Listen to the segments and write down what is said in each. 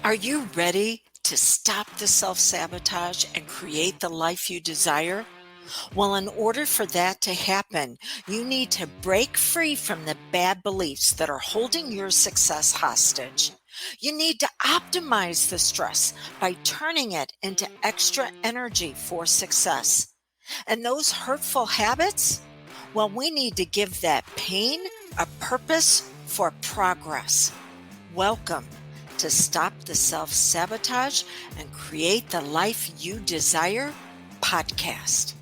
Are you ready to stop the self-sabotage and create the life you desire? Well, in order for that to happen, you need to break free from the bad beliefs that are holding your success hostage. You need to optimize the stress by turning it into extra energy for success. And those hurtful habits? Well, we need to give that pain a purpose for progress. Welcome to Stop the Self-Sabotage and Create the Life You Desire podcast.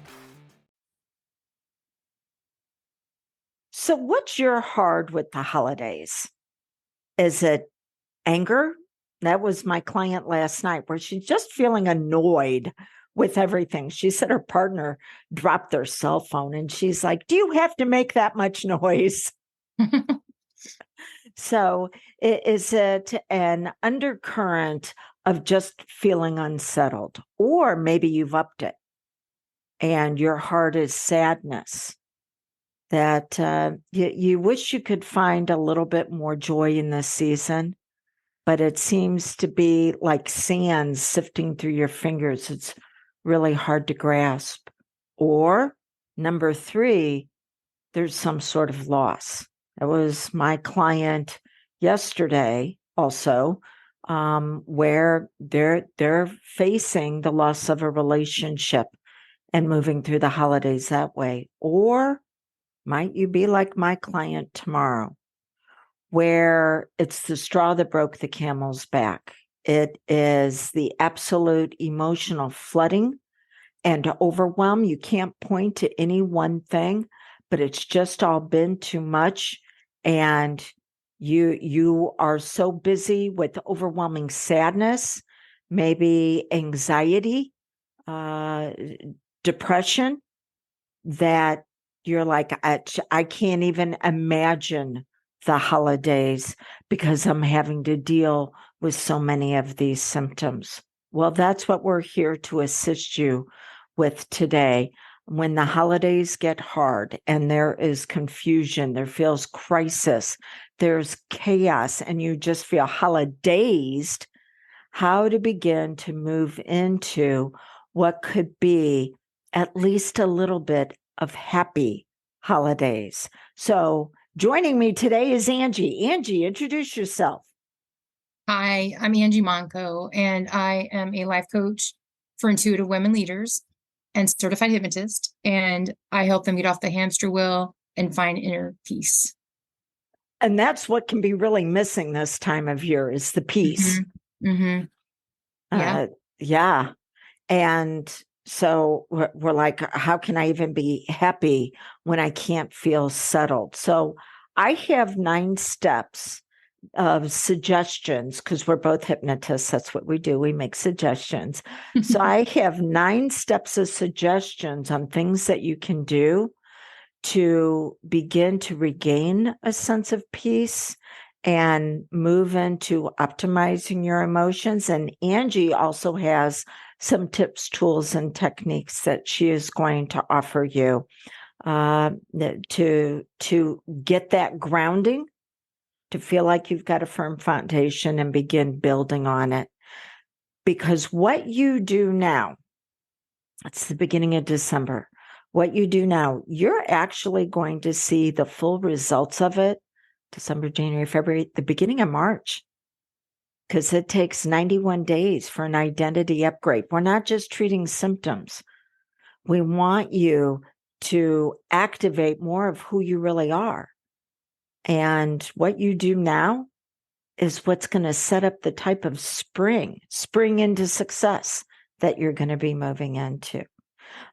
So what's your hard with the holidays? Is it anger? That was my client last night where she's just feeling annoyed with everything. She said her partner dropped their cell phone and she's like, do you have to make that much noise? So is it an undercurrent of just feeling unsettled? Or maybe you've upped it and your heart is sadness. That you wish you could find a little bit more joy in this season, but it seems to be like sand sifting through your fingers. It's really hard to grasp. Or number 3, there's some sort of loss. That was my client yesterday also, where they're facing the loss of a relationship and moving through the holidays that way. Or might you be like my client tomorrow, where it's the straw that broke the camel's back? It is the absolute emotional flooding and overwhelm. You can't point to any one thing, but it's just all been too much. And you are so busy with overwhelming sadness, maybe anxiety, depression, that you're like, I can't even imagine the holidays because I'm having to deal with so many of these symptoms. Well, that's what we're here to assist you with today. When the holidays get hard and there is confusion, there feels crisis, there's chaos, and you just feel holidazed, how to begin to move into what could be at least a little bit of happy holidays. So joining me today is Angie. Angie, introduce yourself. Hi, I'm Angie Monco, and I am a life coach for intuitive women leaders and certified hypnotist. And I help them get off the hamster wheel and find inner peace. And that's what can be really missing this time of year is the peace. Mm-hmm. Mm-hmm. Yeah. Yeah. And so we're like, how can I even be happy when I can't feel settled? So I have 9 steps of suggestions because we're both hypnotists. That's what we do. We make suggestions. So I have 9 steps of suggestions on things that you can do to begin to regain a sense of peace and move into optimizing your emotions. And Angie also has some tips, tools, and techniques that she is going to offer you to get that grounding, to feel like you've got a firm foundation and begin building on it. Because what you do now, it's the beginning of December. What you do now, you're actually going to see the full results of it December, January, February, the beginning of March, because it takes 91 days for an identity upgrade. We're not just treating symptoms. We want you to activate more of who you really are. And what you do now is what's going to set up the type of spring into success that you're going to be moving into.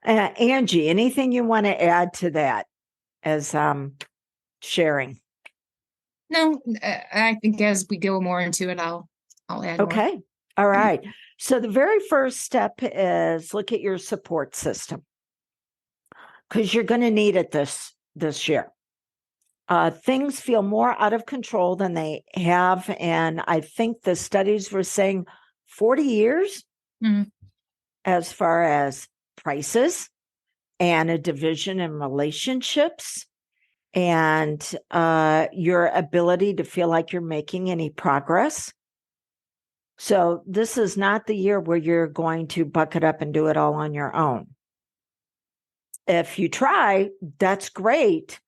Angie, anything you want to add to that as sharing? No, I think as we go more into it, I'll add more. Okay. All right. So the very first step is look at your support system, because you're going to need it this year. Things feel more out of control than they have. And I think the studies were saying 40 years as far as prices and a division in relationships and your ability to feel like you're making any progress. So this is not the year where you're going to buck it up and do it all on your own. If you try, that's great.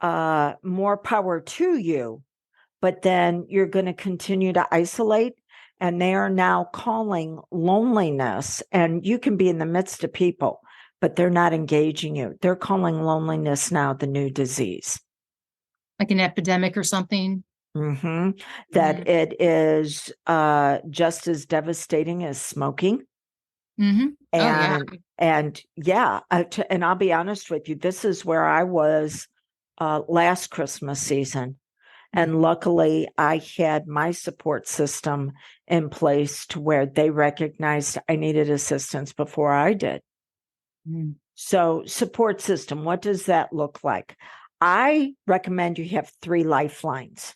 More power to you. But then you're going to continue to isolate. And they are now calling loneliness. And you can be in the midst of people, but they're not engaging you. They're calling loneliness now the new disease. Like an epidemic or something. Mm-hmm. That it is just as devastating as smoking. Mm-hmm. And I'll be honest with you, this is where I was last Christmas season. And luckily, I had my support system in place to where they recognized I needed assistance before I did. Mm. So, support system, what does that look like? I recommend you have 3 lifelines,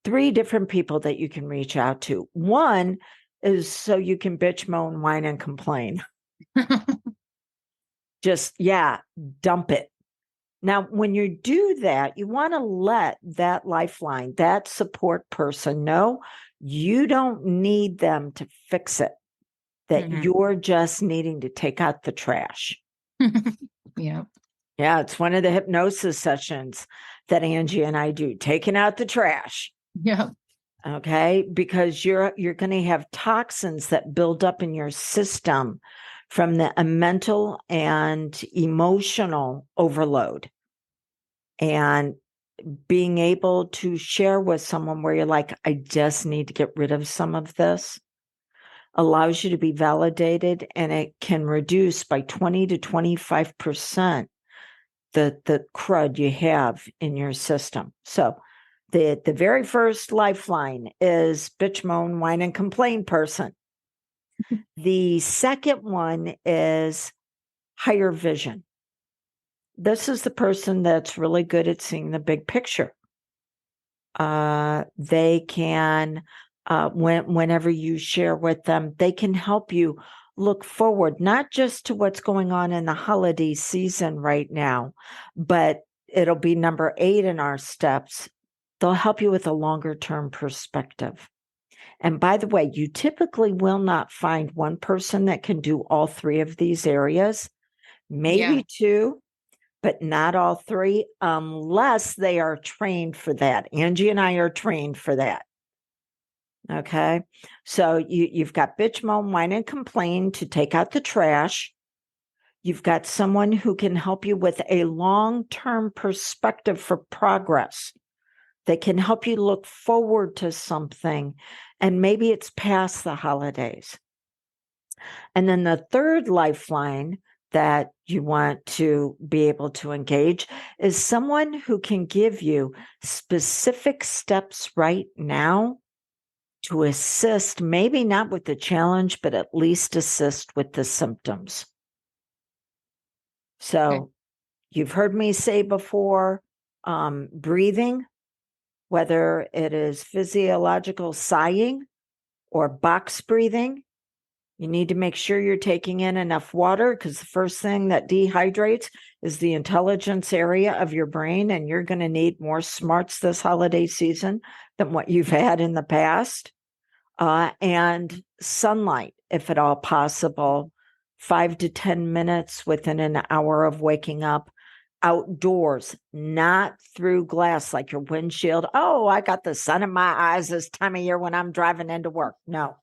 3 different people that you can reach out to. One is so you can bitch, moan, whine, and complain. Just, dump it. Now, when you do that, you want to let that lifeline, that support person know you don't need them to fix it, that you're just needing to take out the trash. Yeah. Yeah, it's one of the hypnosis sessions that Angie and I do, taking out the trash. Yeah. Okay, because you're going to have toxins that build up in your system from the mental and emotional overload. And being able to share with someone where you're like, I just need to get rid of some of this, allows you to be validated, and it can reduce by 20 to 25% the crud you have in your system. So the very first lifeline is bitch, moan, whine, and complain person. The second one is higher vision. This is the person that's really good at seeing the big picture. They can, whenever you share with them, they can help you look forward, not just to what's going on in the holiday season right now, but it'll be number 8 in our steps. They'll help you with a longer term perspective. And by the way, you typically will not find one person that can do all 3 of these areas, maybe 2, but not all 3, unless they are trained for that. Angie and I are trained for that. Okay. So you've got bitch, moan, whine, and complain to take out the trash. You've got someone who can help you with a long-term perspective for progress. They can help you look forward to something, and maybe it's past the holidays. And then the third lifeline that you want to be able to engage is someone who can give you specific steps right now to assist, maybe not with the challenge, but at least assist with the symptoms. So you've heard me say before, breathing, whether it is physiological sighing or box breathing, you need to make sure you're taking in enough water, because the first thing that dehydrates is the intelligence area of your brain, and you're going to need more smarts this holiday season than what you've had in the past. And sunlight, if at all possible, 5 to 10 minutes within an hour of waking up, outdoors, not through glass like your windshield. Oh, I got the sun in my eyes this time of year when I'm driving into work. No.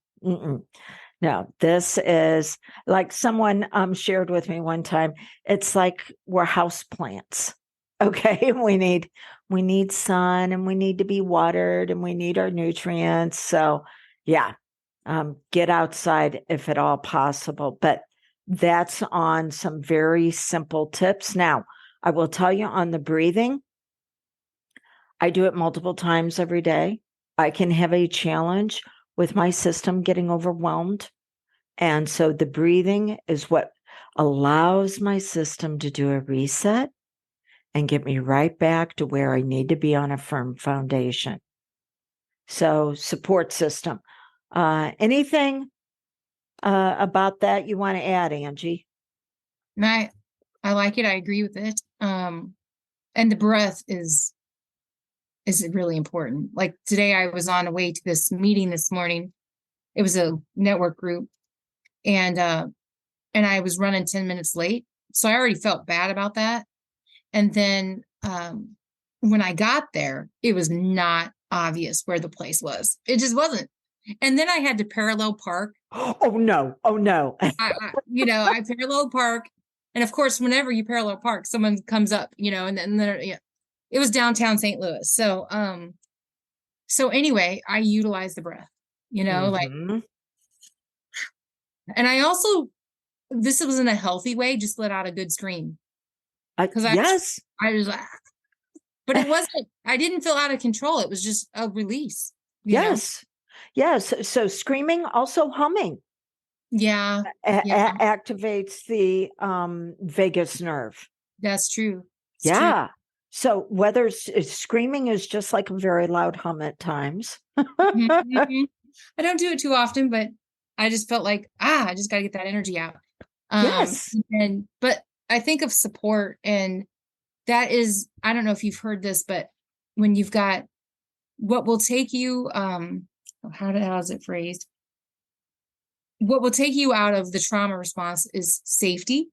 No, this is like someone shared with me one time. It's like we're house plants. Okay, we need sun, and we need to be watered, and we need our nutrients. So get outside if at all possible. But that's on some very simple tips. Now, I will tell you on the breathing, I do it multiple times every day. I can have a challenge with my system getting overwhelmed. And so the breathing is what allows my system to do a reset and get me right back to where I need to be on a firm foundation. So support system. Anything about that you want to add, Angie? I like it. I agree with it. And the breath is really important. Like today I was on the way to this meeting this morning, It was a network group, and I was running 10 minutes late. So I already felt bad about that. And then when I got there, it was not obvious where the place was. It just wasn't. And then I had to parallel park. Oh no. Oh no. I parallel park. And of course, whenever you parallel park, someone comes up, and then yeah, it was downtown St. Louis. So anyway, I utilized the breath, Mhm. and I also, this was in a healthy way, just let out a good scream. Because Yes. I was like, but it wasn't, I didn't feel out of control. It was just a release, Yes. Yes. So screaming, also humming, Yeah, yeah, activates the vagus nerve. that's true. It's true. Yeah. So whether screaming is just like a very loud hum at times. Mhm. I don't do it too often, but I just felt like, I just got to get that energy out. Yes. But I think of support, and that is, I don't know if you've heard this, but when you've got what will take you, how is it phrased? What will take you out of the trauma response is safety,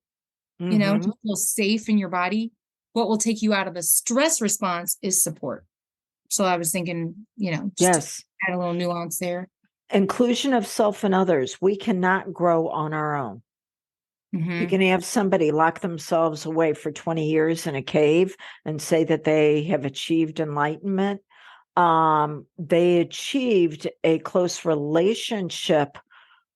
Mm-hmm. to feel safe in your body. What will take you out of the stress response is support. So I was thinking, just to Yes. add a little nuance there. Inclusion of self and others. We cannot grow on our own. You can have somebody lock themselves away for 20 years in a cave and say that they have achieved enlightenment. They achieved a close relationship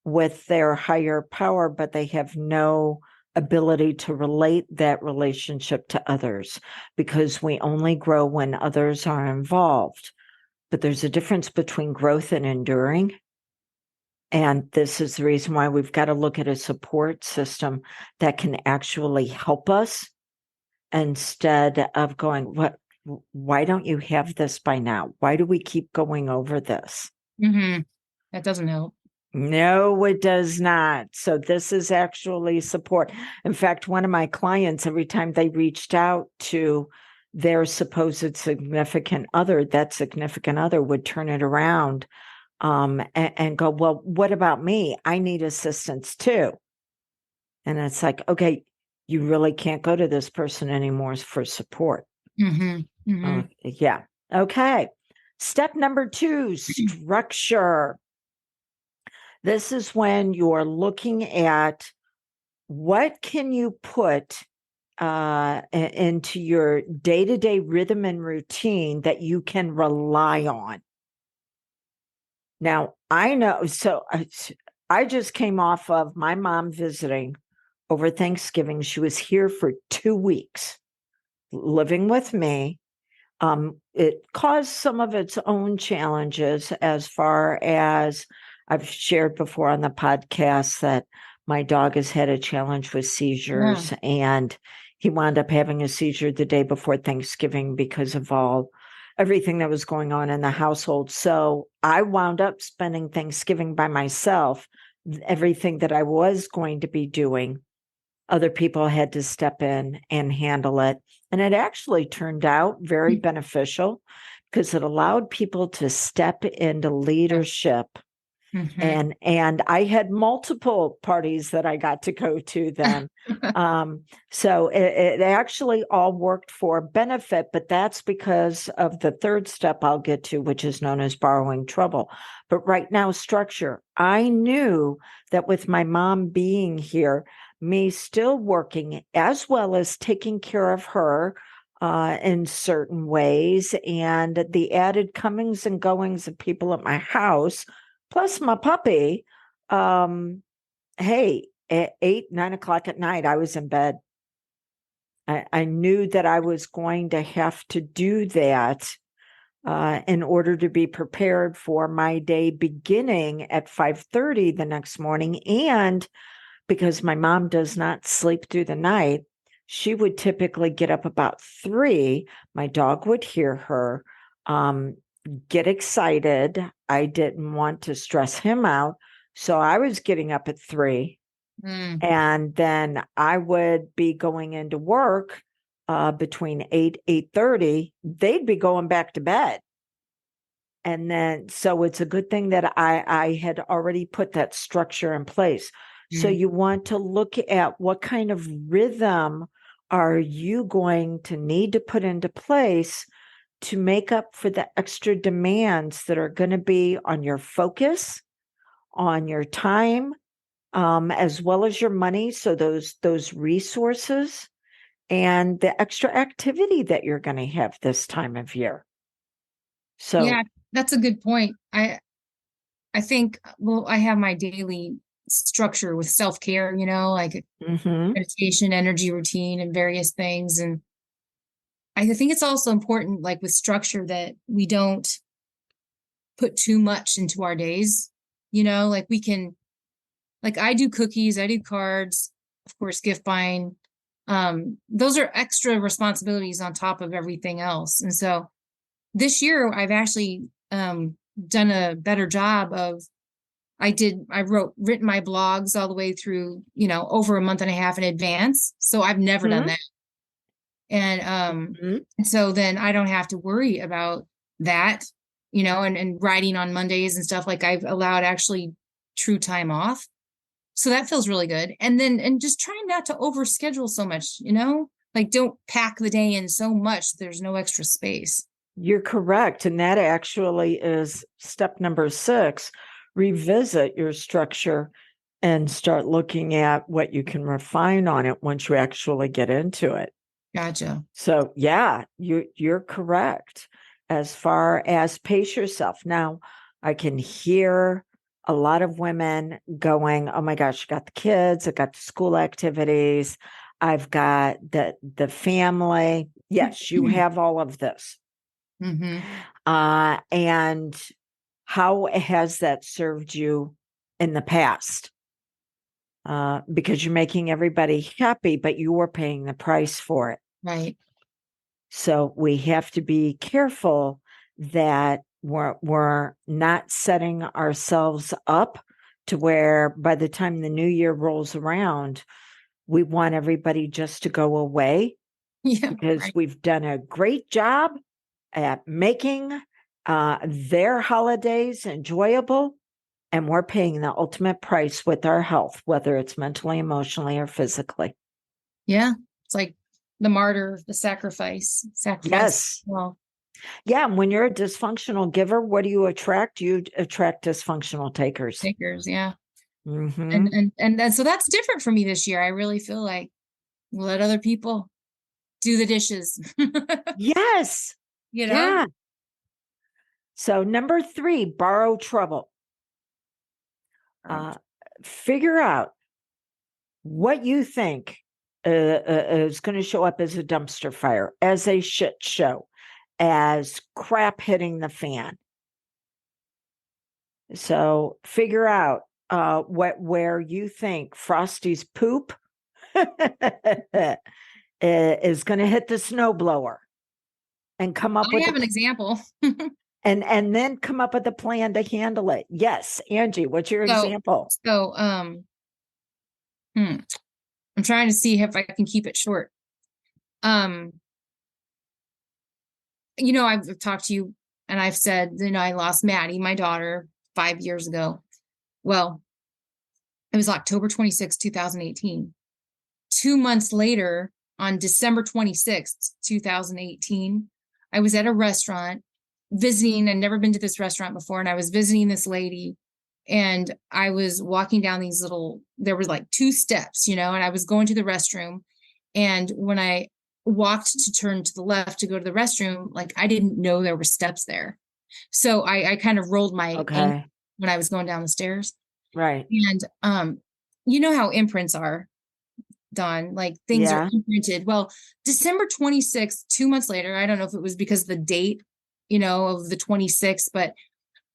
with their higher power, but they have no ability to relate that relationship to others, because we only grow when others are involved. But there's a difference between growth and enduring. And this is the reason why we've got to look at a support system that can actually help us, instead of going, why don't you have this by now? Why do we keep going over this? That doesn't help. No, it does not. So this is actually support. In fact, one of my clients, every time they reached out to their supposed significant other, that significant other would turn it around and go, well, what about me? I need assistance too. And it's like, okay, you really can't go to this person anymore for support. Yeah. Okay. Step number 2, structure. This is when you're looking at what can you put into your day-to-day rhythm and routine that you can rely on. Now, I know, so I just came off of my mom visiting over Thanksgiving. She was here for 2 weeks living with me. It caused some of its own challenges, as far as I've shared before on the podcast that my dog has had a challenge with seizures, and he wound up having a seizure the day before Thanksgiving because of everything that was going on in the household. So I wound up spending Thanksgiving by myself. Everything that I was going to be doing, other people had to step in and handle it. And it actually turned out very beneficial, because it allowed people to step into leadership. And I had multiple parties that I got to go to then. So it actually all worked for benefit, but that's because of the third step I'll get to, which is known as borrowing trouble. But right now, structure. I knew that with my mom being here, me still working, as well as taking care of her in certain ways, and the added comings and goings of people at my house, plus my puppy. Hey, at 8, 9 o'clock at night, I was in bed. I knew that I was going to have to do that in order to be prepared for my day beginning at 5:30 the next morning. And because my mom does not sleep through the night, she would typically get up about 3. My dog would hear her, get excited. I didn't want to stress him out. So I was getting up at 3. And then I would be going into work between 8, 8:30. They'd be going back to bed. And then, so it's a good thing that I had already put that structure in place. So Mm. you want to look at what kind of rhythm are you going to need to put into place to make up for the extra demands that are going to be on your focus, on your time, as well as your money. So those resources and the extra activity that you're going to have this time of year. So Yeah, that's a good point. I think, well, I have my daily structure with self-care, like mhm. meditation, energy routine, and various things. And I think it's also important, like with structure, that we don't put too much into our days. Like we can, like I do cookies, I do cards, of course, gift buying. Those are extra responsibilities on top of everything else. And so this year I've actually done a better job of written my blogs all the way through, over a month and a half in advance. So I've never done Mhm. that. And Mhm. so then I don't have to worry about that, and writing on Mondays and stuff. Like I've allowed actually true time off. So that feels really good. And then, and just trying not to overschedule so much, like don't pack the day in so much there's no extra space. You're correct. And that actually is step number 6. Revisit your structure and start looking at what you can refine on it once you actually get into it. Gotcha. So yeah, you're correct. As far as pace yourself. Now, I can hear a lot of women going, "Oh my gosh, I got the kids, I got the school activities, I've got the family." Yes, you have all of this. Mm-hmm. And how has that served you in the past? Because you're making everybody happy, but you are paying the price for it. Right. So we have to be careful that we're not setting ourselves up to where by the time the new year rolls around, we want everybody just to go away Yeah. because Right. we've done a great job at making their holidays enjoyable. And we're paying the ultimate price with our health, whether it's mentally, emotionally, or physically. Yeah. It's like the martyr, the sacrifice. Yes. Well, Yeah. And when you're a dysfunctional giver, what do you attract? You attract dysfunctional takers. takers. Yeah. Mm-hmm. And so that's different for me this year. I really feel like let other people do the dishes. Yes. you know? Yeah. So, number 3, borrow trouble. Right. Uh, Figure out what you think is going to show up as a dumpster fire, as a shit show, as crap hitting the fan. So figure out where you think Frosty's poop is going to hit the snowblower, and come up I with have an example. and then come up with a plan to handle it. Yes, Angie, what's your So, example? so, I'm trying to see if I can keep it short. Um, I've talked to you and I've said, I lost Maddie, my daughter, 5 years ago. Well, it was October 26th, 2018. 2 months later, on December 26th, 2018, I was at a restaurant visiting. I'd never been to this restaurant before. And I was visiting this lady, and I was walking down there was like 2 steps, and I was going to the restroom. And when I walked to turn to the left to go to the restroom, like I didn't know there were steps there. So I kind of rolled my ankle Okay, when I was going down the stairs. right. And you know how imprints are, Dawn, like things are Yeah. imprinted. Well, December 26th, 2 months later, I don't know if it was because of the date, of the 26th, but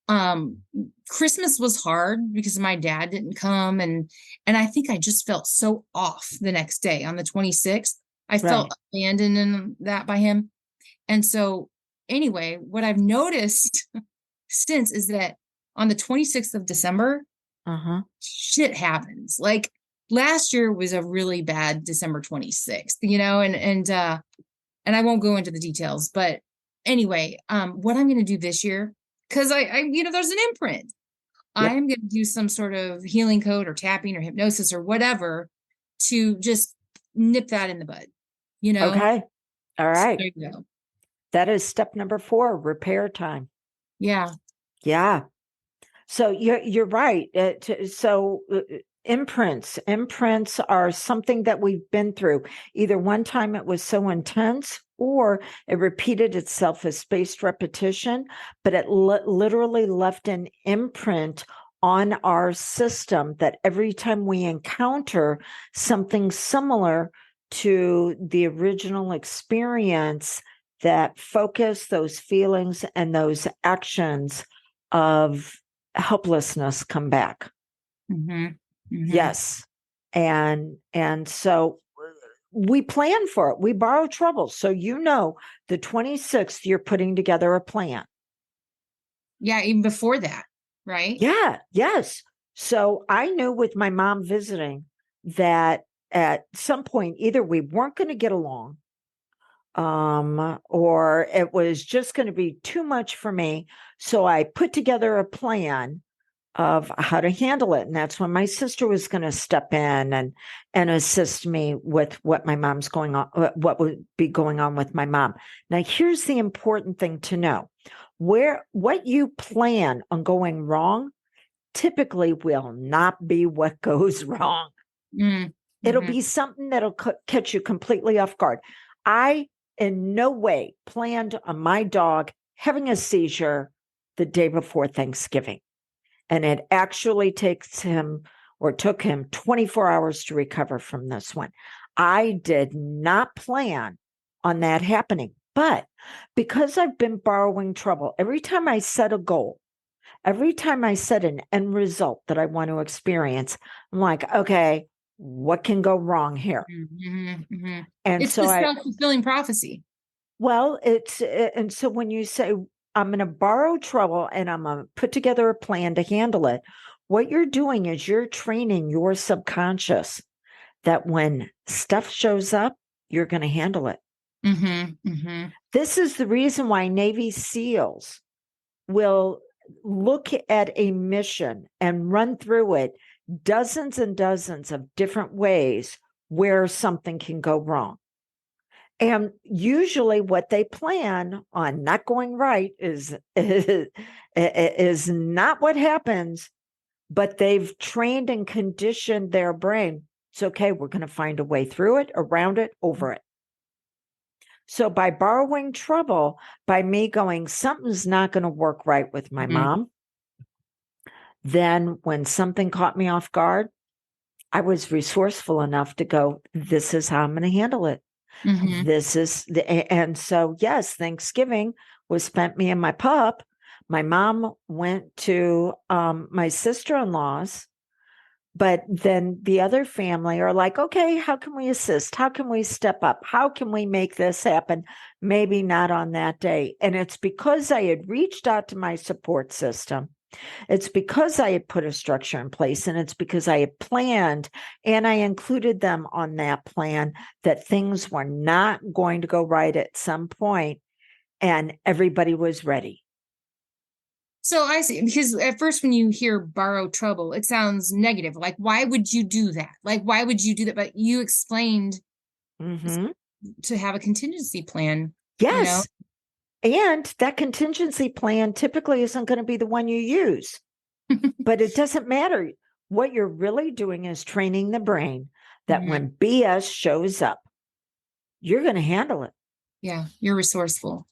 um Christmas was hard because my dad didn't come, and I think I just felt so off the next day on the 26th. I Right. felt abandoned in that by him. And so anyway, what I've noticed since is that on the 26th of December, Uh-huh. shit happens. Like last year was a really bad December 26th, and I won't go into the details, but anyway, what I'm going to do this year, because there's an imprint. Yep. I'm going to do some sort of healing code or tapping or hypnosis or whatever to just nip that in the bud, Okay. All So right. there you go. That is step number 4, repair time. Yeah. Yeah. So you're right. Imprints are something that we've been through. Either one time it was so intense, or it repeated itself as spaced repetition, but it literally left an imprint on our system that every time we encounter something similar to the original experience, that focus, those feelings, and those actions of helplessness come back. Mm-hmm. Mm-hmm. Yes. And so we plan for it. We borrow trouble. So the 26th, you're putting together a plan. Yeah, even before that, right? Yeah. Yes. So I knew with my mom visiting that at some point either we weren't going to get along, or it was just going to be too much for me. So I put together a plan of how to handle it. And that's when my sister was going to step in and assist me with what my mom's going on, what would be going on with my mom. Now, here's the important thing to know. What you plan on going wrong typically will not be what goes wrong. Mm-hmm. It'll be something that'll catch you completely off guard. I in no way planned on my dog having a seizure the day before Thanksgiving. And it actually took him 24 hours to recover from this one. I did not plan on that happening. But because I've been borrowing trouble, every time I set a goal, every time I set an end result that I want to experience, I'm like, okay, what can go wrong here? Mm-hmm. Mm-hmm. And It's so the self-fulfilling prophecy. well, and so when you say, I'm going to borrow trouble and I'm going to put together a plan to handle it, what you're doing is you're training your subconscious that when stuff shows up, you're going to handle it. Mm-hmm. Mm-hmm. This is the reason why Navy SEALs will look at a mission and run through it dozens and dozens of different ways where something can go wrong. And usually what they plan on not going right is not what happens, but they've trained and conditioned their brain. It's okay, we're going to find a way through it, around it, over it. So by borrowing trouble, by me going, something's not going to work right with my mom, then when something caught me off guard, I was resourceful enough to go, this is how I'm going to handle it. Mm-hmm. And so, yes, Thanksgiving was spent me and my pup. My mom went to my sister-in-law's, but then the other family are like, okay, how can we assist? How can we step up? How can we make this happen? Maybe not on that day. And it's because I had reached out to my support system. It's because I had put a structure in place, and it's because I had planned and I included them on that plan that things were not going to go right at some point, and everybody was ready. So I see, because at first when you hear borrow trouble, it sounds negative. Like, why would you do that? Like, why would you do that? But you explained to have a contingency plan. Yes. And that contingency plan typically isn't going to be the one you use, but it doesn't matter. What you're really doing is training the brain that when BS shows up, you're going to handle it. Yeah, you're resourceful.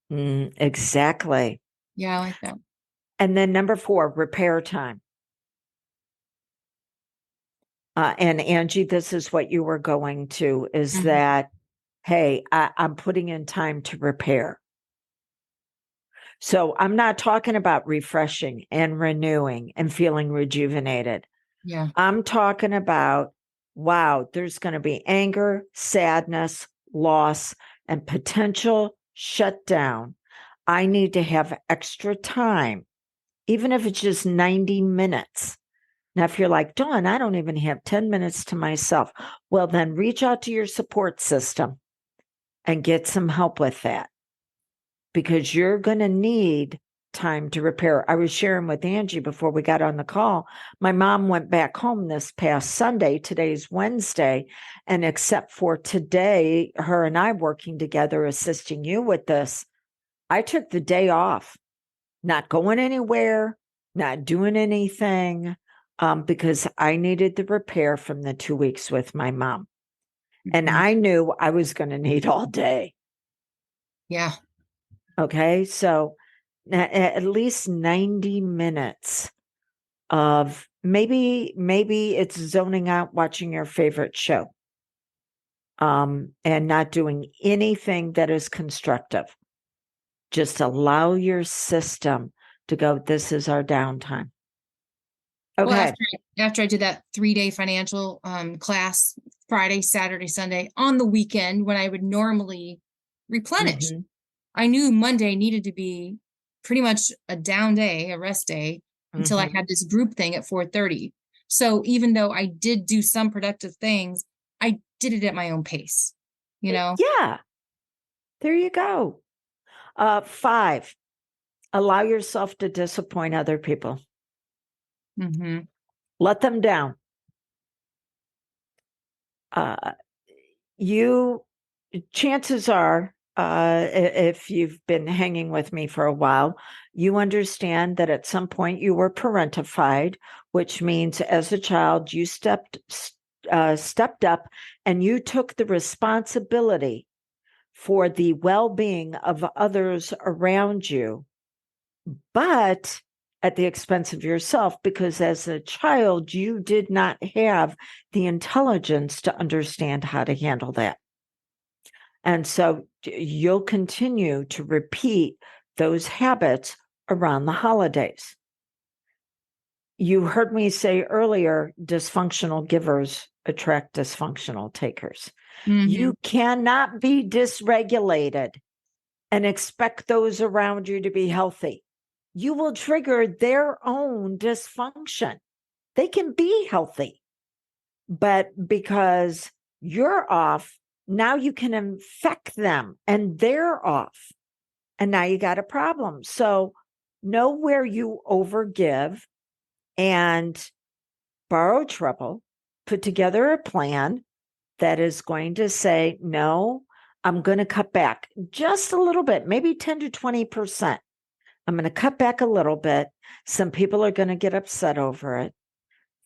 Exactly. Yeah, I like that. And then number 4, repair time. And Angie, this is what you were going to, is that, hey, I'm putting in time to repair. So I'm not talking about refreshing and renewing and feeling rejuvenated. Yeah. I'm talking about, wow, there's going to be anger, sadness, loss, and potential shutdown. I need to have extra time, even if it's just 90 minutes. Now, if you're like, Dawn, I don't even have 10 minutes to myself. Well, then reach out to your support system and get some help with that, because you're going to need time to repair. I was sharing with Angie before we got on the call. My mom went back home this past Sunday. Today's Wednesday. And except for today, her and I working together, assisting you with this, I took the day off, not going anywhere, not doing anything, because I needed the repair from the 2 weeks with my mom. And Mhm. I knew I was going to need all day. Yeah. Okay. So at least 90 minutes of maybe it's zoning out, watching your favorite show, and not doing anything that is constructive. Just allow your system to go, this is our downtime. Well, Okay. after I did that 3-day financial class, Friday, Saturday, Sunday, on the weekend when I would normally replenish, Mhm. I knew Monday needed to be pretty much a down day, a rest day, until I Mhm. had this group thing at 4:30. So even though I did do some productive things, I did it at my own pace, you know? Yeah. There you go. 5, allow yourself to disappoint other people. Mm-hmm. Let them down. You chances are, if you've been hanging with me for a while, you understand that at some point you were parentified, which means as a child you stepped up and you took the responsibility for the well-being of others around you, but at the expense of yourself, because as a child you did not have the intelligence to understand how to handle that. And so you'll continue to repeat those habits around the holidays. You heard me say earlier, dysfunctional givers attract dysfunctional takers. Mm-hmm. You cannot be dysregulated and expect those around you to be healthy. You will trigger their own dysfunction. They can be healthy, but because you're off, now you can infect them and they're off. And now you got a problem. So know where you overgive and borrow trouble, put together a plan that is going to say, no, I'm going to cut back just a little bit, maybe 10 to 20%. I'm going to cut back a little bit. Some people are going to get upset over it.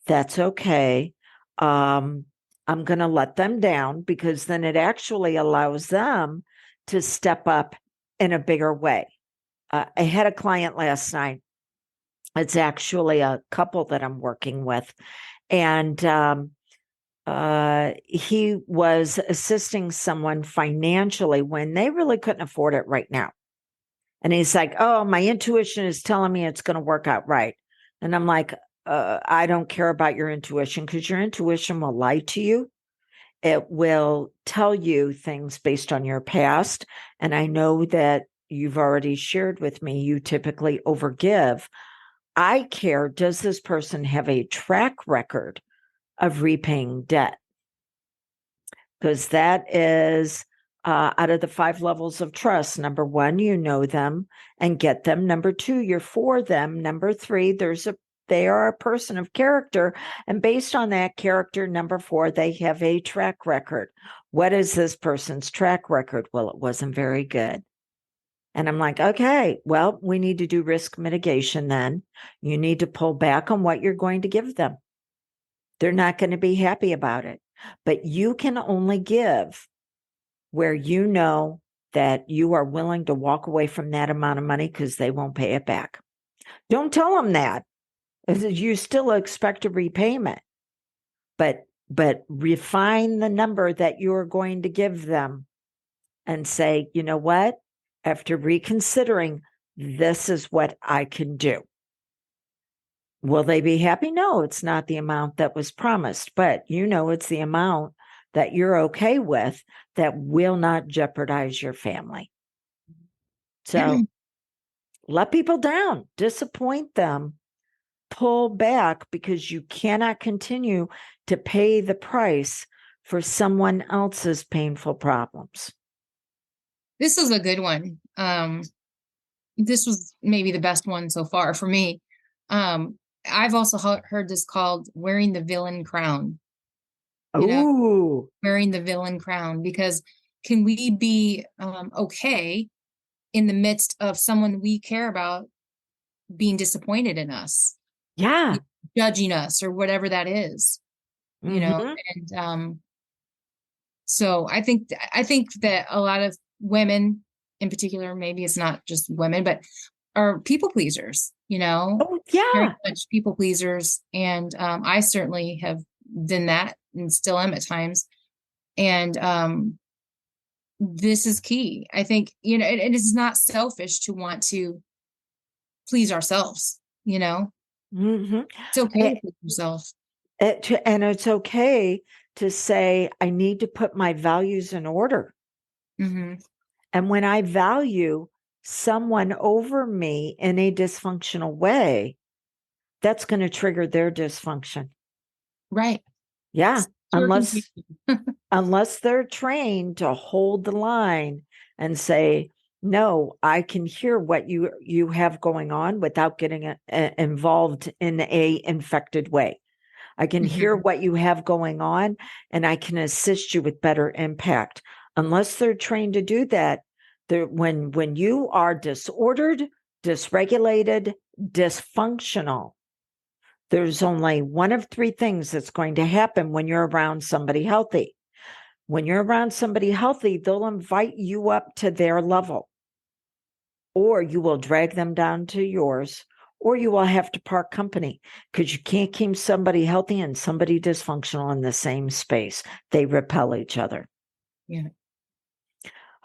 That's okay. I'm going to let them down because then it actually allows them to step up in a bigger way. I had a client last night. It's actually a couple that I'm working with. And he was assisting someone financially when they really couldn't afford it right now. And he's like, oh, my intuition is telling me it's going to work out right. And I'm like, I don't care about your intuition because your intuition will lie to you. It will tell you things based on your past. And I know that you've already shared with me, you typically overgive. I care, does this person have a track record of repaying debt? Because that is out of the 5 levels of trust. Number 1, you know them and get them. Number 2, you're for them. Number 3, they are a person of character. And based on that character, number 4, they have a track record. What is this person's track record? Well, it wasn't very good. And I'm like, okay, well, we need to do risk mitigation then. You need to pull back on what you're going to give them. They're not going to be happy about it. But you can only give where you know that you are willing to walk away from that amount of money because they won't pay it back. Don't tell them that. You still expect a repayment, but refine the number that you're going to give them and say, you know what? After reconsidering, this is what I can do. Will they be happy? No, it's not the amount that was promised, but you know it's the amount that you're okay with that will not jeopardize your family. So let people down, disappoint them, pull back because you cannot continue to pay the price for someone else's painful problems. This is a good one. this was maybe the best one so far for me. I've also heard this called wearing the villain crown, you know, Oh, wearing the villain crown, because can we be okay in the midst of someone we care about being disappointed in us, yeah. judging us, or whatever that is, Hmm. and so I think that a lot of women in particular, maybe it's not just women, but are people pleasers, Oh, very yeah. much people pleasers. And I certainly have done that and still am at times. And this is key. I think, it is not selfish to want to please ourselves, Hmm. it's okay to please yourself. And it's okay to say, I need to put my values in order. Hmm. And when I value someone over me in a dysfunctional way, that's going to trigger their dysfunction. Right. Yeah. Sure can be. Unless they're trained to hold the line and say, no, I can hear what you have going on without getting involved in a infected way. I can hear Mhm. what you have going on and I can assist you with better impact. Unless they're trained to do that, when you are disordered, dysregulated, dysfunctional, there's only one of three things that's going to happen when you're around somebody healthy. When you're around somebody healthy, they'll invite you up to their level, or you will drag them down to yours, or you will have to part company because you can't keep somebody healthy and somebody dysfunctional in the same space. They repel each other. Yeah.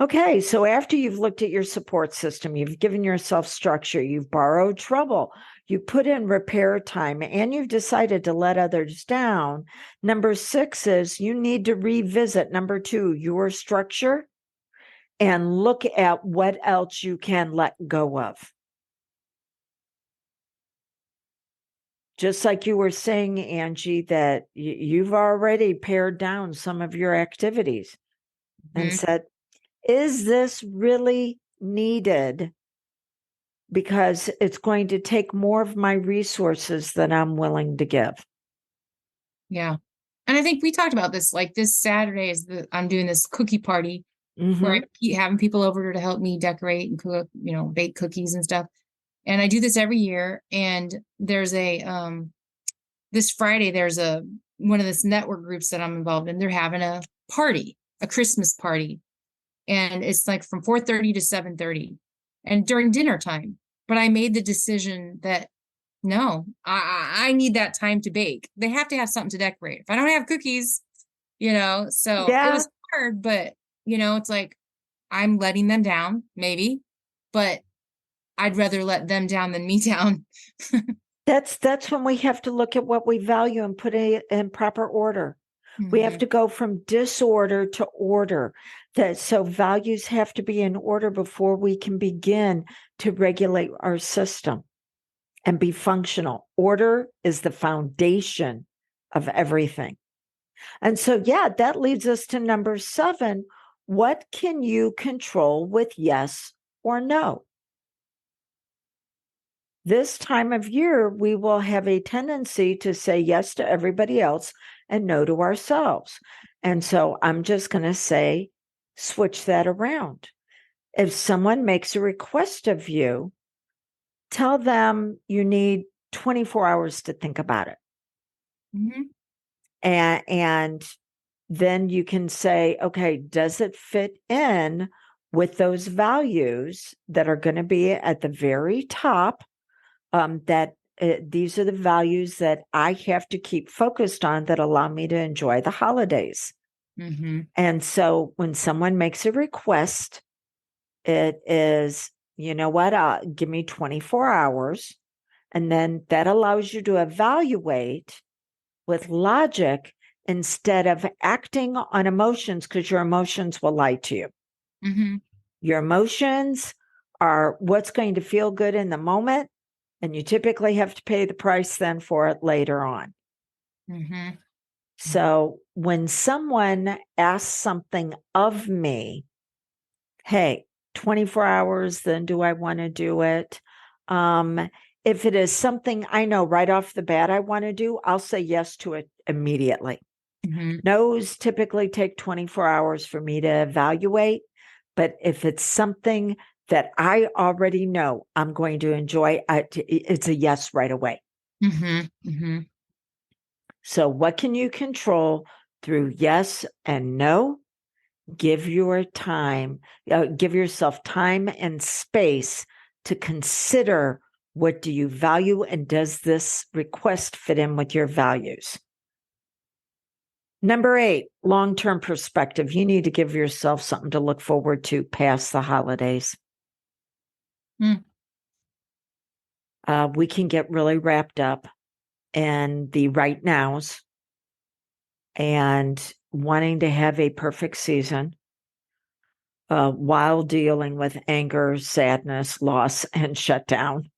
Okay, so after you've looked at your support system, you've given yourself structure, you've borrowed trouble, you put in repair time, and you've decided to let others down. Number 6 is you need to revisit, number 2, your structure and look at what else you can let go of. Just like you were saying, Angie, that you've already pared down some of your activities and Mhm. said, is this really needed? Because it's going to take more of my resources than I'm willing to give. Yeah. And I think we talked about this, like this Saturday I'm doing this cookie party where I Mm-hmm. keep having people over to help me decorate and cook, bake cookies and stuff. And I do this every year. And there's this Friday, there's one of this network groups that I'm involved in. They're having a party, a Christmas party. And it's like from 4:30 to 7:30 and during dinner time. But I made the decision that no, I need that time to bake. They have to have something to decorate. If I don't have cookies, so it Yeah, was hard, but it's like I'm letting them down, maybe, but I'd rather let them down than me down. that's when we have to look at what we value and put it in proper order. We have Hmm. to go from disorder to order. So values have to be in order before we can begin to regulate our system and be functional. Order is the foundation of everything. And so, yeah, that leads us to number 7. What can you control with yes or no? This time of year, we will have a tendency to say yes to everybody else and no to ourselves. And so I'm just going to say, switch that around. If someone makes a request of you, tell them you need 24 hours to think about it. Hmm. And then you can say, okay, does it fit in with those values that are going to be at the very top? These are the values that I have to keep focused on that allow me to enjoy the holidays. Hmm. And so when someone makes a request, it is, you know what, give me 24 hours. And then that allows you to evaluate with logic instead of acting on emotions, because your emotions will lie to you. Hmm. Your emotions are what's going to feel good in the moment, and you typically have to pay the price then for it later on. Hmm. So when someone asks something of me, hey, 24 hours, then do I want to do it? If it is something I know right off the bat I want to do, I'll say yes to it immediately. No's typically take 24 hours for me to evaluate. But if it's something that I already know I'm going to enjoy, it's a yes right away. So what can you control through yes and no? Give yourself time and space to consider, what do you value, and does this request fit in with your values? Number 8, long-term perspective. You need to give yourself something to look forward to past the holidays. We can get really wrapped up in the right nows and wanting to have a perfect season while dealing with anger, sadness, loss, and shutdown,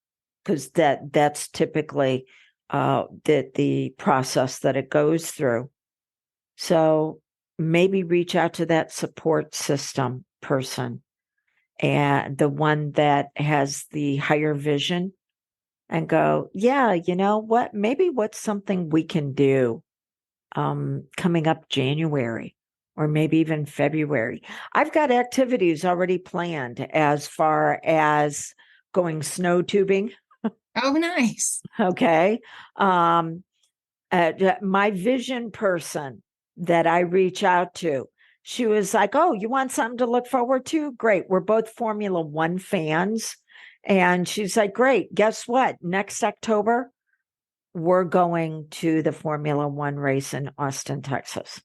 because that's typically the process that it goes through. So maybe reach out to that support system person, and the one that has the higher vision, and go, yeah, you know what? Maybe what's something we can do coming up January or maybe even February. I've got activities already planned as far as going snow tubing. Oh, nice. Okay. My vision person that I reach out to, she was like, oh, you want something to look forward to? Great. We're both Formula One fans. And she's like, great. Guess what? Next October, we're going to the Formula One race in Austin, Texas.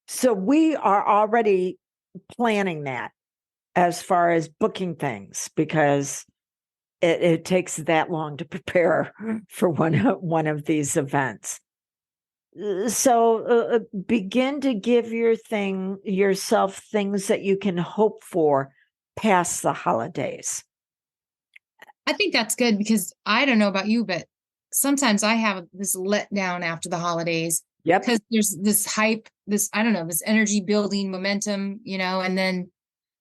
So we are already planning that as far as booking things, because it takes that long to prepare for one of these events. So begin to give yourself things that you can hope for past the holidays. I think that's good, because I don't know about you, but sometimes I have this letdown after the holidays. Yep. Because there's this hype, I don't know, this energy building momentum, and then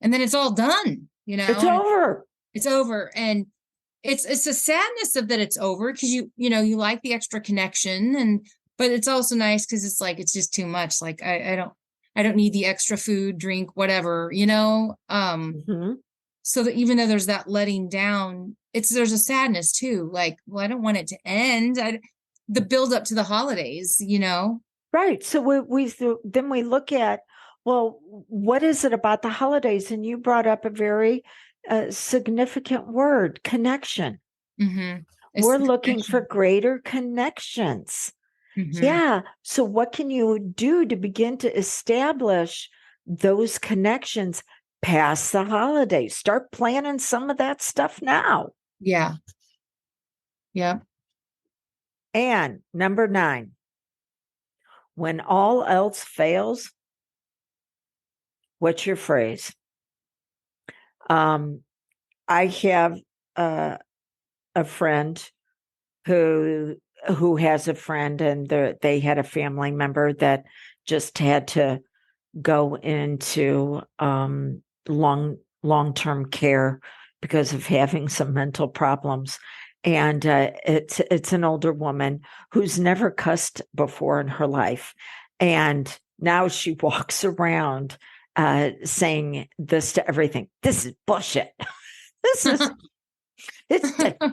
it's all done, It's over. It's over. And it's a sadness of that it's over, because you like the extra connection, but it's also nice because it's like, it's just too much. Like I don't need the extra food, drink, whatever, so that even though there's that letting down, there's a sadness too. Like, well, I don't want it to end. The build up to the holidays, Right. So then we look at, well, what is it about the holidays? And you brought up a very significant word: connection. We're looking for greater connections. Yeah. So what can you do to begin to establish those connections past the holidays? Start planning some of that stuff now. Yeah. Yeah. And number 9, when all else fails, what's your phrase? I have a friend who has a friend, and they had a family member that just had to go into long-term care because of having some mental problems. And it's an older woman who's never cussed before in her life, and now she walks around saying this to everything: "This is bullshit. It's just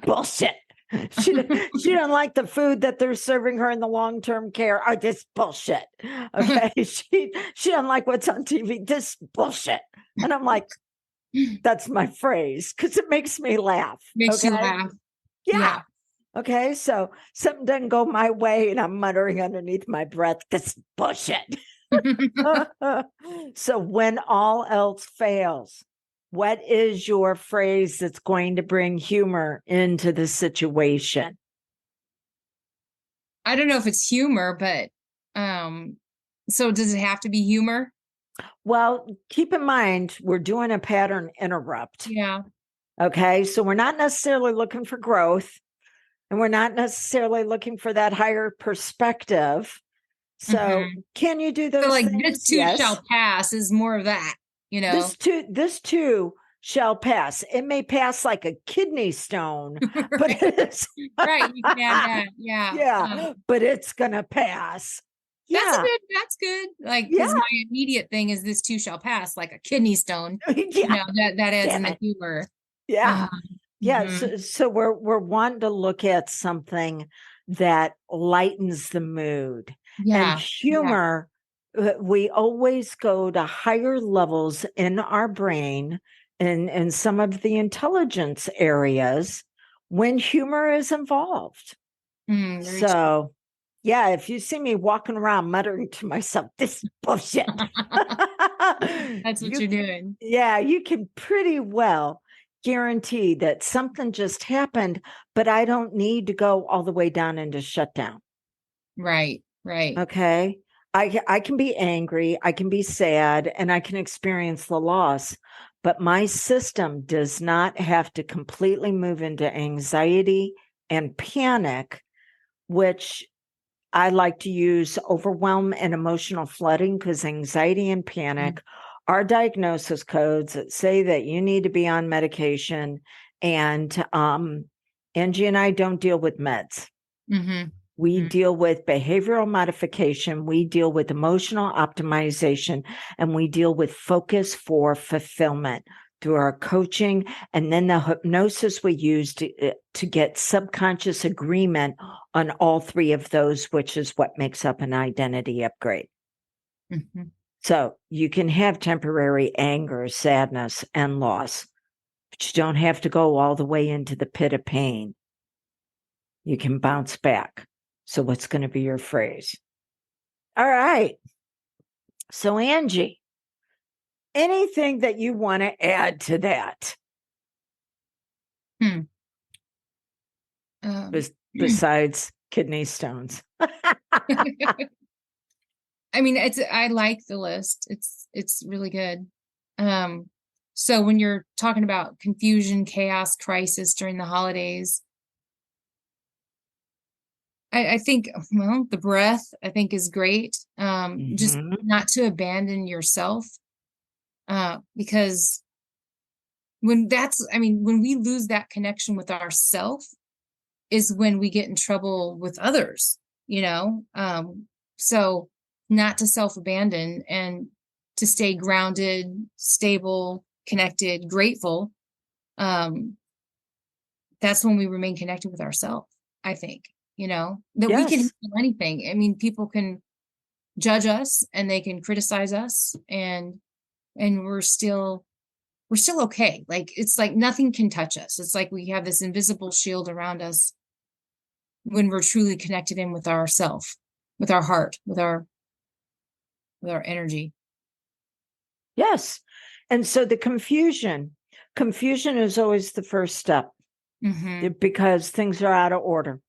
bullshit." She don't like the food that they're serving her in the long-term care. Oh, this bullshit. Okay. she don't like what's on TV. This bullshit. And I'm like, that's my phrase, because it makes me laugh. Makes you laugh. Yeah. Okay. So something doesn't go my way, and I'm muttering underneath my breath, this bullshit. So when all else fails, what is your phrase that's going to bring humor into the situation? I don't know if it's humor, but so does it have to be humor? Well, keep in mind, we're doing a pattern interrupt. Yeah. Okay. So we're not necessarily looking for growth, and we're not necessarily looking for that higher perspective. So can you do those So like things? this too shall pass is more of that. you know. This too shall pass. It may pass like a kidney stone, but Right. it's Right. You can add that. Yeah. yeah, but it's gonna pass. Yeah, That's good. Like, yeah, because my immediate thing is this too shall pass, like a kidney stone. You yeah. know, that adds in Damn the it. humor. Yeah. Um, Yeah, mhm. so we're wanting to look at something that lightens the mood. And Yeah. Yeah. humor, we always go to higher levels in our brain and in some of the intelligence areas when humor is involved. Very true. So, yeah, if you see me walking around muttering to myself, this is bullshit. That's what you you're doing. Yeah, you can pretty well guarantee that something just happened, but I don't need to go all the way down into shutdown. Right. Right. Okay. I can be angry, I can be sad, and I can experience the loss, but my system does not have to completely move into anxiety and panic, which I like to use overwhelm and emotional flooding because anxiety and panic are diagnosis codes that say that you need to be on medication. And Angie and I don't deal with meds. Mm-hmm. We deal with behavioral modification, we deal with emotional optimization, and we deal with focus for fulfillment through our coaching. And then the hypnosis we use to get subconscious agreement on all three of those, which is what makes up an identity upgrade. Mm-hmm. So you can have temporary anger, sadness, and loss, but you don't have to go all the way into the pit of pain. You can bounce back. So, what's going to be your phrase? All right. So, Angie, anything that you want to add to that Hmm. Um, besides kidney stones? I mean, I like the list. It's really good. So when you're talking about confusion, chaos, crisis during the holidays, I think, well, the breath I think is great. Just Mhm. not to abandon yourself, because when we lose that connection with ourself is when we get in trouble with others, you know? So not to self-abandon and to stay grounded, stable, connected, grateful. Um, that's when we remain connected with ourselves, I think, that we can Yes. handle anything. I mean, people can judge us and they can criticize us and we're still okay. Like it's like nothing can touch us. It's like we have this invisible shield around us when we're truly connected in with ourself, with our heart, with our energy. Yes. And so the confusion is always the first step Mm-hmm. because things are out of order.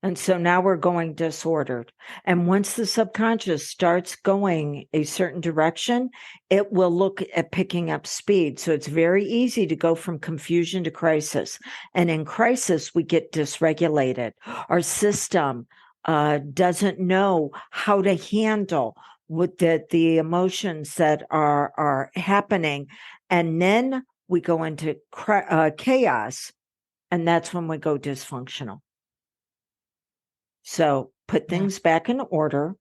And so now we're going disordered. And once the subconscious starts going a certain direction, it will look at picking up speed. So it's very easy to go from confusion to crisis. And in crisis, we get dysregulated. Our system doesn't know how to handle with the emotions that are happening. And then we go into chaos. And that's when we go dysfunctional. So put Yeah. things back in order.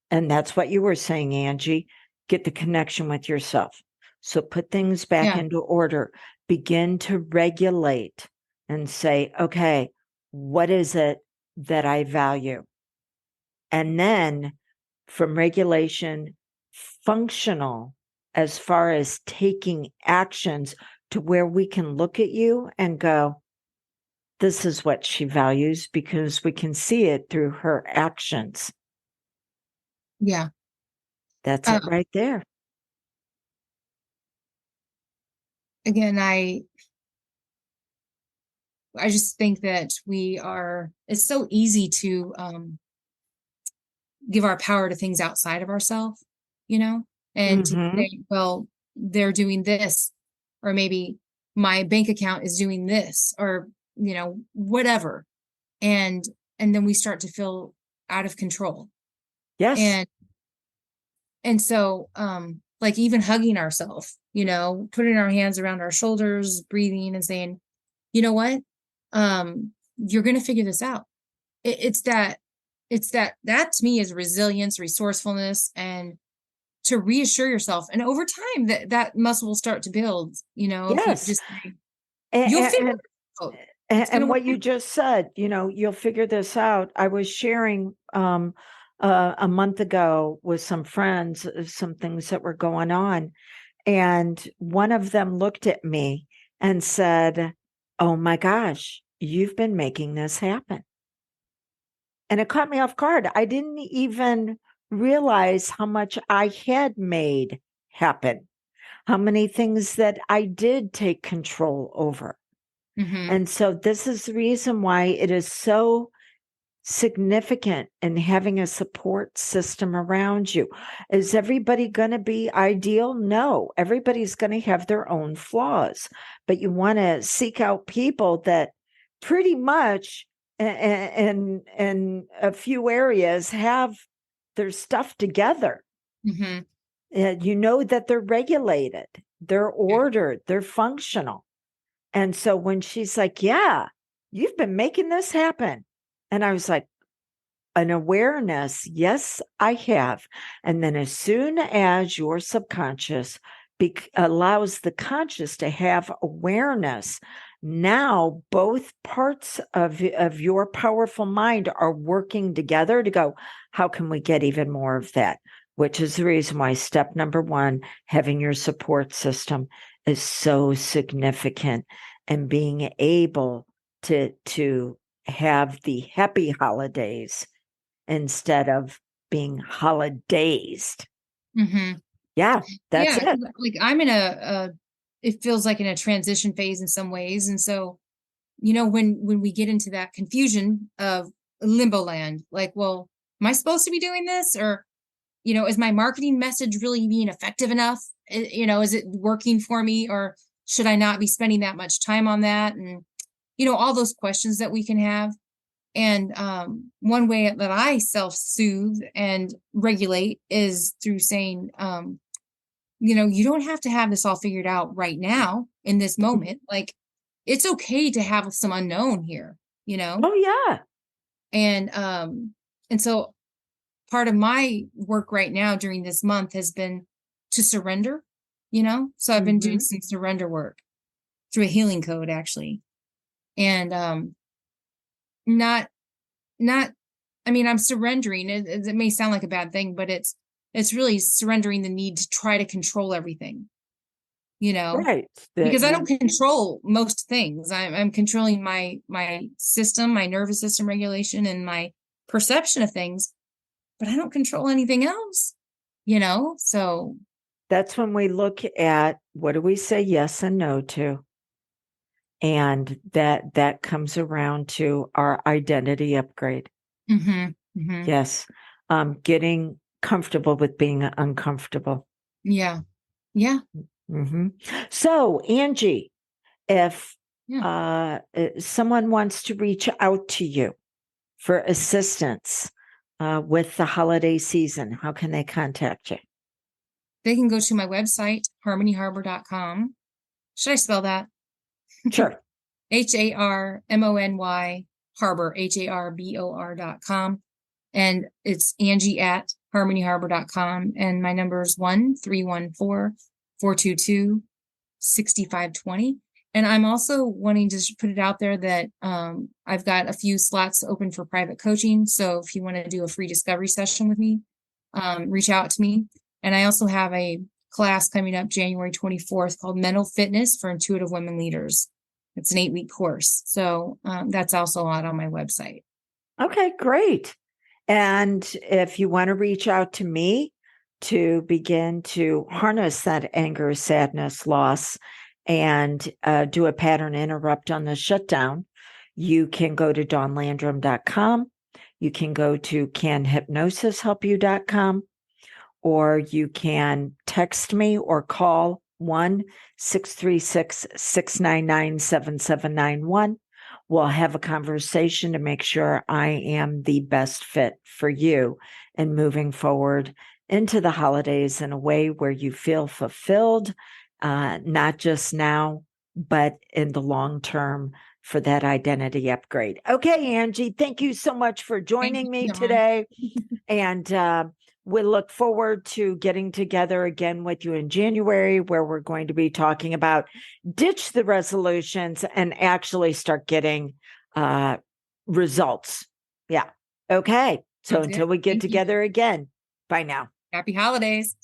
And that's what you were saying, Angie. Get the connection with yourself. So put things back Yeah. into order. Begin to regulate and say, okay, what is it that I value? And then from regulation, functional as far as taking actions to where we can look at you and go, this is what she values because we can see it through her actions. Yeah. That's Uh, it right there. Again, I just think that it's so easy to give our power to things outside of ourselves, and to Mm-hmm. say, well, they're doing this, or maybe my bank account is doing this, or, whatever. And, and then we start to feel out of control. Yes. And so like even hugging ourselves, putting our hands around our shoulders, breathing and saying, you know what? You're going to figure this out. It's that to me is resilience, resourcefulness, and to reassure yourself. And over time that muscle will start to build, if you Yes. just, you'll figure And, it out. and, It's going to and work what you just said, you'll figure this out. I was sharing a month ago with some friends, some things that were going on. And one of them looked at me and said, "Oh my gosh, you've been making this happen." And it caught me off guard. I didn't even realize how much I had made happen, how many things that I did take control over. Mm-hmm. And so this is the reason why it is so significant in having a support system around you. Is everybody going to be ideal? No, everybody's going to have their own flaws, but you want to seek out people that pretty much in a few areas have their stuff together. Mm-hmm. You know that they're regulated, they're ordered, they're functional. And so when she's like, "Yeah, you've been making this happen." And I was like, an awareness, yes, I have. And then as soon as your subconscious allows the conscious to have awareness, now both parts of your powerful mind are working together to go, how can we get even more of that? Which is the reason why step number one, having your support system, is so significant, and being able to have the happy holidays instead of being holidazed. Mm-hmm. Yeah, that's Yeah, it. like I'm in it feels like in a transition phase in some ways. And so, when we get into that confusion of limbo land, like, well, am I supposed to be doing this? Or, is my marketing message really being effective enough? Is it working for me? Or should I not be spending that much time on that? And, all those questions that we can have. And one way that I self-soothe and regulate is through saying, you don't have to have this all figured out right now in this moment. Like, it's okay to have some unknown here, Oh yeah. and so part of my work right now during this month has been to surrender, so I've been doing some surrender work through a healing code, actually. And not not I mean, I'm surrendering. It may sound like a bad thing, but it's really surrendering the need to try to control everything, Right. because I don't control most things. I'm controlling my system, my nervous system regulation, and my perception of things, but I don't control anything else, So That's when we look at what do we say yes and no to. And that comes around to our identity upgrade. mm-hmm, mm-hmm. Yes. Getting comfortable with being uncomfortable. Yeah. Yeah. Mm-hmm. So, Angie, if Yeah. someone wants to reach out to you for assistance with the holiday season, how can they contact you? They can go to my website, harmonyharbor.com. Should I spell that? Sure. HARMONY Harbor, HARBOR.com. And it's Angie at harmonyharbor.com. And my number is 1-314-422-6520. And I'm also wanting to put it out there that I've got a few slots open for private coaching. So if you want to do a free discovery session with me, reach out to me. And I also have a class coming up January 24th called Mental Fitness for Intuitive Women Leaders. It's an 8-week course. So that's also out on my website. Okay, great. And if you want to reach out to me to begin to harness that anger, sadness, loss, and do a pattern interrupt on the shutdown, you can go to dawnlandrum.com. You can go to canhypnosishelpyou.com, or you can text me or call 1-636-699-7791. We'll have a conversation to make sure I am the best fit for you in moving forward into the holidays in a way where you feel fulfilled, not just now, but in the long term for that identity upgrade. Okay, Angie, thank you so much for joining me Emma. today. And we look forward to getting together again with you in January, where we're going to be talking about ditch the resolutions and actually start getting results. Yeah. Okay. So Sounds good. until we get Thank you. together again, bye now. Happy holidays.